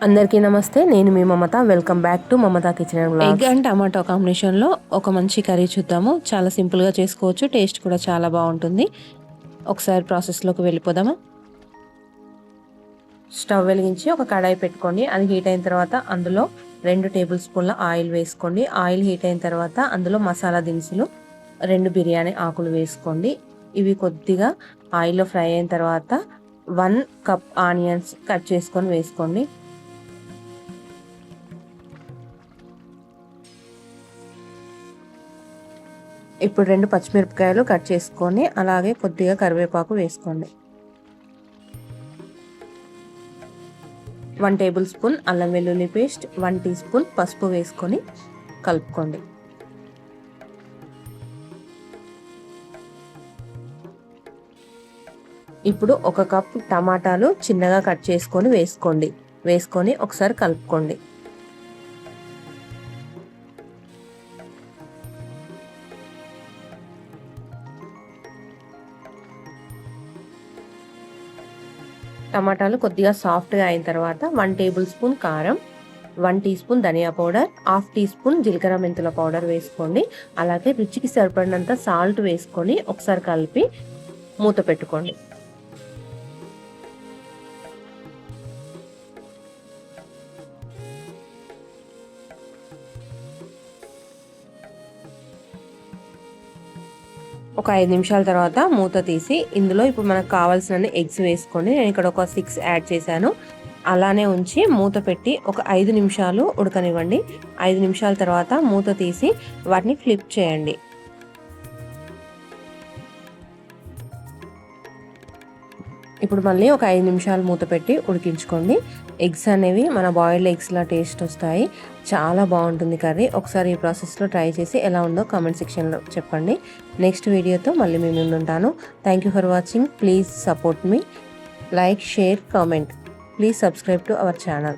అందరికీ నమస్తే. నేను మీ Mamata. Welcome back to Mamata kitchen and vlogs. Egg and tomato కాంబినేషన్లో ఒక మంచి కర్రీ చూద్దాము. చాలా సింపుల్గా చేసుకోవచ్చు, టేస్ట్ కూడా చాలా బాగుంటుంది. ఒకసారి ప్రాసెస్లోకి వెళ్ళిపోదామా. స్టవ్ వెలిగించి ఒక కడాయి పెట్టుకోండి. అది హీట్ అయిన తర్వాత అందులో 2 టేబుల్ స్పూన్ల ఆయిల్ వేసుకోండి. ఆయిల్ హీట్ అయిన తర్వాత అందులో మసాలా దినుసులు 2 బిర్యానీ ఆకులు వేసుకోండి. ఇవి కొద్దిగా ఆయిల్లో ఫ్రై అయిన తర్వాత 1 కప్ ఆనియన్స్ కట్ చేసుకొని వేసుకోండి. ఇప్పుడు 2 పచ్చిమిరపకాయలు కట్ చేసుకొని అలాగే కొద్దిగా కరివేపాకు వేసుకోండి. 1 టేబుల్ స్పూన్ అల్లం వెల్లుల్లి పేస్ట్, 1 టీ స్పూన్ పసుపు వేసుకొని కలుపుకోండి. ఇప్పుడు 1 కప్ టమాటాలు చిన్నగా కట్ చేసుకొని వేసుకొని ఒకసారి కలుపుకోండి. టమాటాలు కొద్దిగా సాఫ్ట్గా అయిన తర్వాత 1 టేబుల్ స్పూన్ కారం, 1 టీ స్పూన్ ధనియా పౌడర్, 1/2 టీ స్పూన్ జీలకర్ర మెంతుల పౌడర్ వేసుకోండి. అలాగే రుచికి సరిపడినంత సాల్ట్ వేసుకొని ఒకసారి కలిపి మూత పెట్టుకోండి. ఒక 5 నిమిషాల తర్వాత మూత తీసి ఇందులో ఇప్పుడు మనకు కావాల్సిన ఎగ్స్ వేసుకోండి. నేను ఇక్కడ ఒక 6 యాడ్ చేశాను. అలానే ఉంచి మూత పెట్టి ఒక 5 నిమిషాలు ఉడకనివ్వండి. 5 నిమిషాల తర్వాత మూత తీసి వాటిని ఫ్లిప్ చేయండి. ఇప్పుడు మళ్ళీ ఒక 5 నిమిషాలు మూత పెట్టి ఉడికించుకోండి. ఎగ్స్ అనేవి మన బాయిల్డ్ ఎగ్స్లా టేస్ట్ వస్తాయి. చాలా బాగుంటుంది కర్రీ. ఒకసారి ఈ ప్రాసెస్లో ట్రై చేసి ఎలా ఉందో కామెంట్ సెక్షన్లో చెప్పండి. నెక్స్ట్ వీడియోతో మళ్ళీ మీ ముందు ఉంటాను. Thank you for watching. Please support me. Like, share, comment. Please subscribe to our channel.